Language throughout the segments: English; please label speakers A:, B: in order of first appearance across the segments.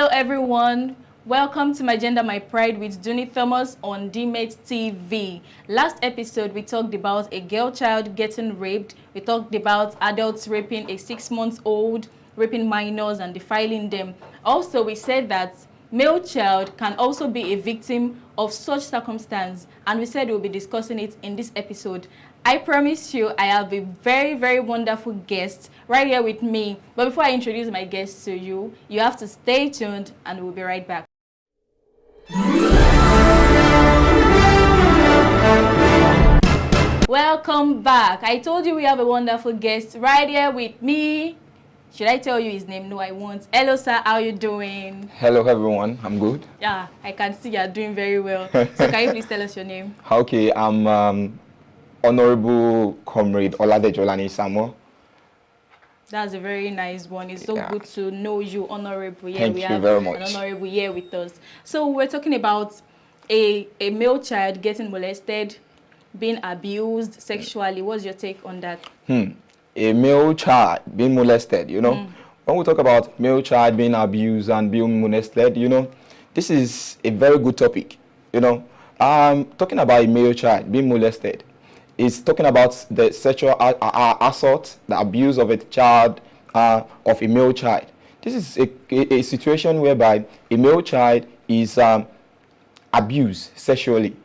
A: Hello everyone, welcome to My Gender, My Pride with Dunni on Dmet TV. Last episode we talked about a girl child getting raped. We talked about adults raping a 6-month-old, raping minors and defiling them. Also we said that male child can also be a victim of such circumstance, and we said we'll be discussing it in this episode. I promise you I have a very wonderful guest right here with me. But before I introduce my guest to you, you have to stay tuned and we'll be right back. Welcome back. I told you we have a wonderful guest right here with me. Should I tell you his name? No, I won't. Hello, sir. How are you doing?
B: Hello, everyone. I'm good.
A: Yeah, I can see you're doing very well. So can you please tell us your name?
B: Okay, I'm Honorable Comrade Oladejolani Samuel.
A: That's a very nice one. It's so good to know you, Honorable. Yeah,
B: Thank you very much.
A: An Honorable here with us. So we're talking about a male child getting molested, being abused sexually. What's your take on that?
B: A male child being molested, you know. When we talk about male child being abused and being molested, you know, this is a very good topic, you know. Talking about a male child being molested, it's talking about the sexual assault, the abuse of a child, of a male child. This is a situation whereby a male child is abused sexually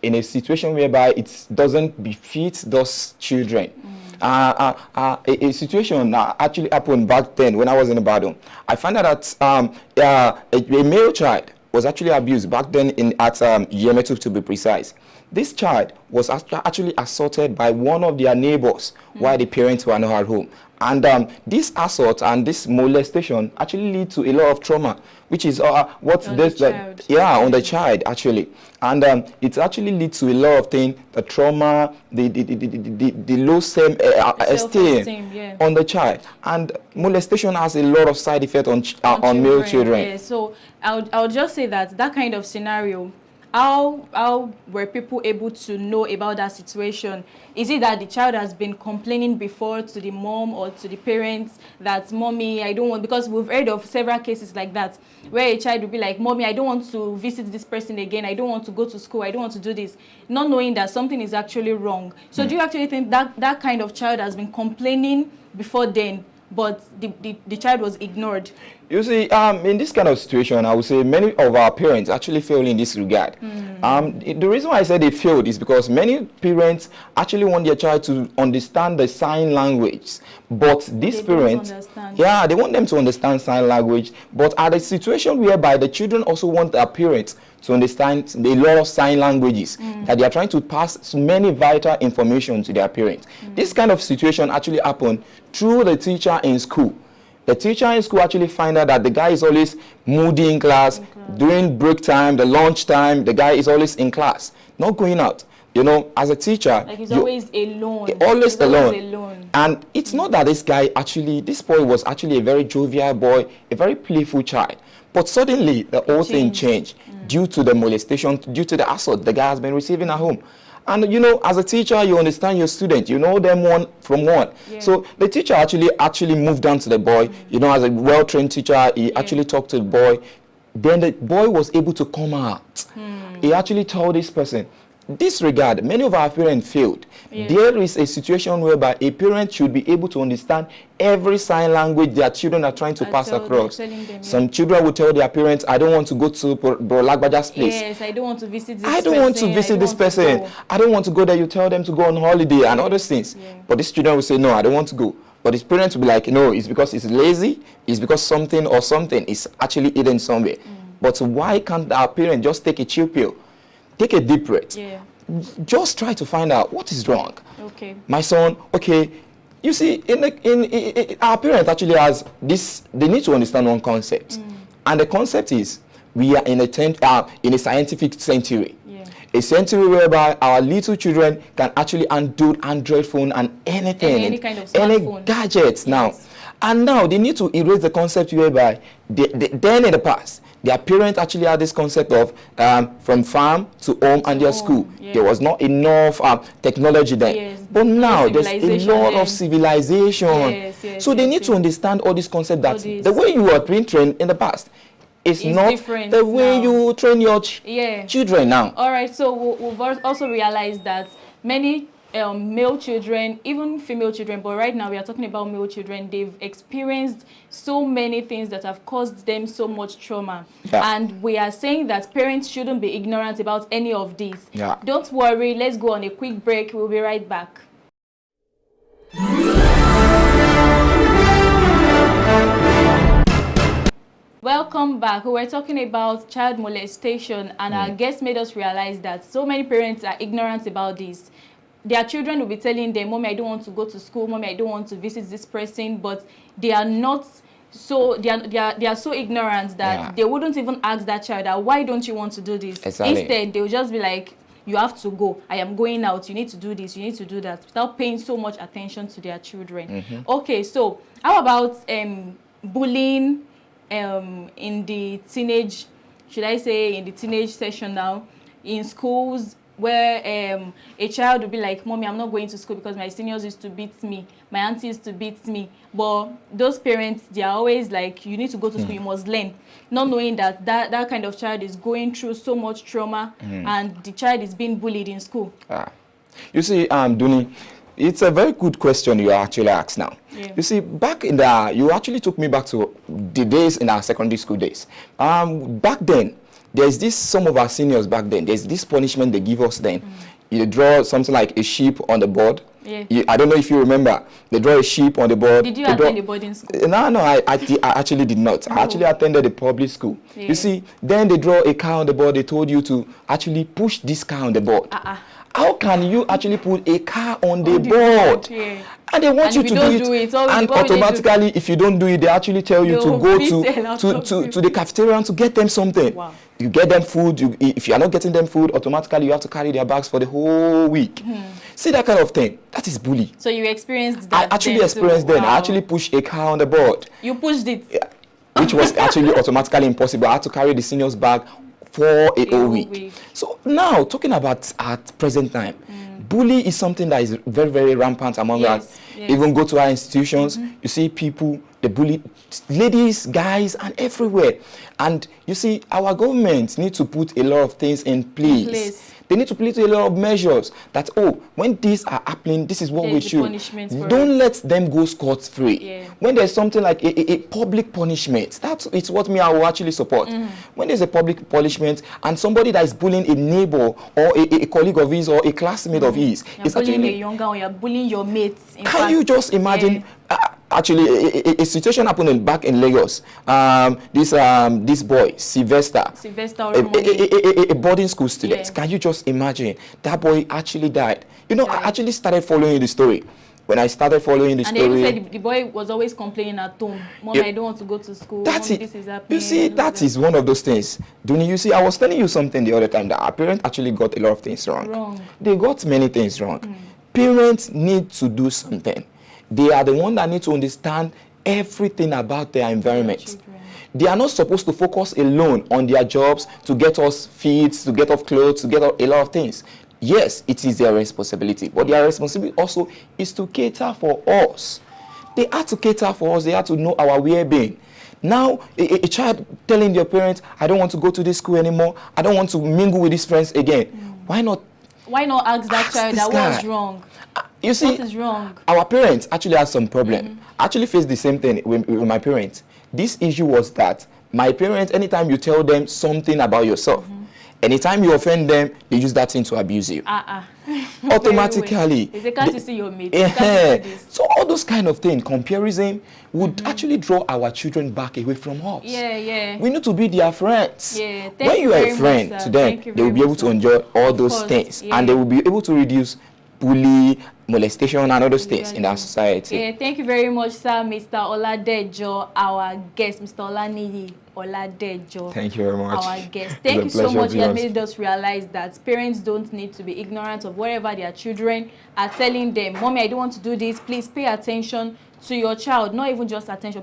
B: in a situation whereby it doesn't befit those children. A situation actually happened back then when I was in Ibadan. I found out that a male child was actually abused back then at Dmet, to be precise. This child was actually assaulted by one of their neighbors while the parents were not at home. And this assault and this molestation actually lead to a lot of trauma, which is on the child actually. And it actually leads to a lot of things: the trauma, the low self-esteem on the child. And molestation has a lot of side effects on male children.
A: Yeah, so I'll just say that kind of scenario, how were people able to know about that situation? Is it that the child has been complaining before to the mom or to the parents that, mommy, I don't want, because we've heard of several cases like that, where a child will be like, mommy, I don't want to visit this person again, I don't want to go to school, I don't want to do this, not knowing that something is actually wrong. So do you actually think that kind of child has been complaining before then, but the child was ignored?
B: You see, in this kind of situation, I would say many of our parents actually fail in this regard. The reason why I said they failed is because many parents actually want their child to understand the sign language, but these parents, they want them to understand sign language, but at a situation whereby the children also want their parents to understand a lot of sign languages, that they are trying to pass many vital information to their parents. This kind of situation actually happened through the teacher in school. The teacher in school actually find out that the guy is always moody in class. During break time, the lunch time, the guy is always in class, not going out. You know, as a teacher,
A: like he's always alone.
B: Always alone. And it's not that this boy was actually a very jovial boy, a very playful child. But suddenly, the whole thing changed due to the molestation, due to the assault the guy has been receiving at home. And you know, as a teacher, you understand your student. You know them one from one. So the teacher actually moved on to the boy. You know, as a well-trained teacher, he actually talked to the boy. Then the boy was able to come out. He actually told this person, disregard, many of our parents failed. There is a situation whereby a parent should be able to understand every sign language their children are trying to pass across. Some children will tell their parents, I don't want to go to Bro Lagbaja's place.
A: Yes, I don't want to visit this person.
B: I don't want to visit this person. I don't want to go there. You tell them to go on holiday and all those things. But this children will say, no, I don't want to go. But his parents will be like, no, it's because it's lazy. It's because something is actually hidden somewhere. But why can't our parent just take a chill pill? Take a deep breath. Just try to find out what is wrong. My son, you see, our parents actually has this, they need to understand one concept. And the concept is, we are in a scientific century. A century whereby our little children can actually undo Android phone and anything,
A: any kind of smartphone,
B: gadgets now. And now they need to erase the concept whereby then in the past, their parents actually had this concept of from farm to home and their school. There was not enough technology there. But now there's a lot of civilization. So they need to understand all this concept that the way you were being trained in the past, it's not
A: different
B: the way
A: now.
B: you train your children now.
A: All right, so we've also realized that many male children, even female children, but right now we are talking about male children, they've experienced so many things that have caused them so much trauma.
B: Yeah.
A: And we are saying that parents shouldn't be ignorant about any of this.
B: Yeah.
A: Don't worry, let's go on a quick break. We'll be right back. Welcome back. We were talking about child molestation, and our guest made us realize that so many parents are ignorant about this. Their children will be telling them, "Mommy, I don't want to go to school. Mommy, I don't want to visit this person," but they are not so they are so ignorant that they wouldn't even ask that child that, "Why don't you want to do this?"
B: Exactly.
A: Instead, they will just be like, "You have to go. I am going out. You need to do this. You need to do that," without paying so much attention to their children. Okay, so how about bullying in the teenage, should I say in the teenage session now, in schools, where a child will be like, "Mommy, I'm not going to school because my seniors used to beat me, my auntie used to beat me." But those parents, they are always like, "You need to go to school, you must learn," not knowing that that kind of child is going through so much trauma and the child is being bullied in school.
B: You see, Dunni, it's a very good question you actually asked now. You see, back in you actually took me back to the days in our secondary school days. Back then, there's this, some of our seniors back then, there's this punishment they give us then. You draw something like a sheep on the board. I don't know if you remember. They draw a sheep on the board.
A: Did you attend a boarding school?
B: No, I actually did not. I actually attended a public school. You see, then they draw a car on the board. They told you to actually push this car on the board. How can you actually put a car on the board? And they want you to do it. And automatically, if you don't do it, they actually tell you to go to the cafeteria to get them something.
A: Wow.
B: You get them food. If you are not getting them food, automatically you have to carry their bags for the whole week. See that kind of thing? That is bully.
A: So you experienced that?
B: I actually experienced that. I actually pushed a car on the board.
A: You pushed it?
B: Yeah. Which was actually automatically impossible. I had to carry the senior's bag for a whole week. So now, talking about at present time, bully is something that is very, very rampant among us. Even go to our institutions, you see people, they bully ladies, guys, and everywhere. And you see, our government need to put a lot of things in place. They need to put a lot of measures that, oh, when these are happening, this is what we should. Don't let them go scot-free. When there's something like a public punishment, it's what I will actually support. When there's a public punishment and somebody that is bullying a neighbor or a colleague of his or a classmate of his,
A: you're bullying a younger one, you're bullying your mates.
B: Can you just imagine? Actually, a situation happened back in Lagos. This boy, Sylvester, a boarding school student. Can you just imagine? That boy actually died. You know, I actually started following the story. When I started following the story,
A: and they said the boy was always complaining at home. "Mommy, I don't want to go to school. Mommy, this is happening."
B: You see, that is one of those things. Dunni, you see, I was telling you something the other time that our parents actually got a lot of things wrong. They got many things wrong. Parents need to do something. They are the one that need to understand everything about their environment. They are not supposed to focus alone on their jobs to get us feeds, to get us clothes, to get a lot of things. Yes, it is their responsibility, but their responsibility also is to cater for us. They have to cater for us. They have to know our well-being. Now, a child telling their parents, "I don't want to go to this school anymore. I don't want to mingle with these friends again." Why not?
A: Why not ask that child that what's wrong?
B: You see,
A: what is wrong?
B: Our parents actually had some problem. I actually faced the same thing with my parents. This issue was that my parents, anytime you tell them something about yourself, anytime you offend them, they use that thing to abuse you. Automatically.
A: They say, "Can't you see your mate?"
B: So all those kind of things, comparison, would actually draw our children back away from us. We need to be their friends. When you are a friend to them, they will be able to enjoy all those things, and they will be able to reduce bully, molestation, and other things in our society.
A: Thank you very much, sir. Mr. Oladejo, our guest, Mr. Olaniyi Oladejo.
B: Thank you very much.
A: Our guest. Thank you so much. You have made us realize that parents don't need to be ignorant of whatever their children are telling them. "Mommy, I don't want to do this." Please pay attention to your child. Not even just attention.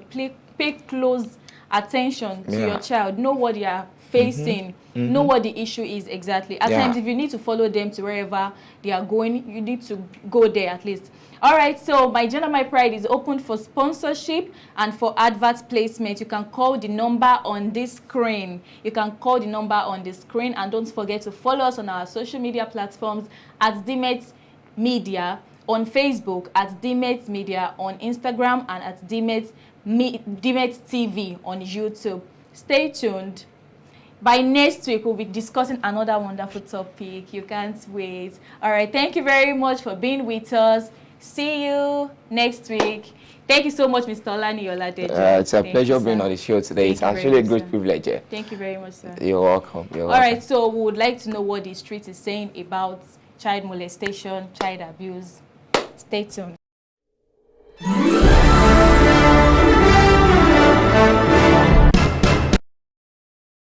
A: Pay close attention to your child. Know what they are facing, know what the issue is exactly. At times, if you need to follow them to wherever they are going, you need to go there at least. All right, so My Gender, My Pride is open for sponsorship and for advert placement. You can call the number on this screen. You can call the number on the screen, and don't forget to follow us on our social media platforms at Dmet Media, on Facebook at Dmet Media, on Instagram, and at Dmet TV on YouTube. Stay tuned. By next week, we'll be discussing another wonderful topic. You can't wait. All right, thank you very much for being with us. See you next week. Thank you so much, Mr. Olani Oladejo.
B: It's a pleasure being on the show today. It's actually a great privilege.
A: Thank you very much, sir.
B: You're welcome. You're welcome.
A: All right, so we would like to know what the street is saying about child molestation, child abuse. Stay tuned.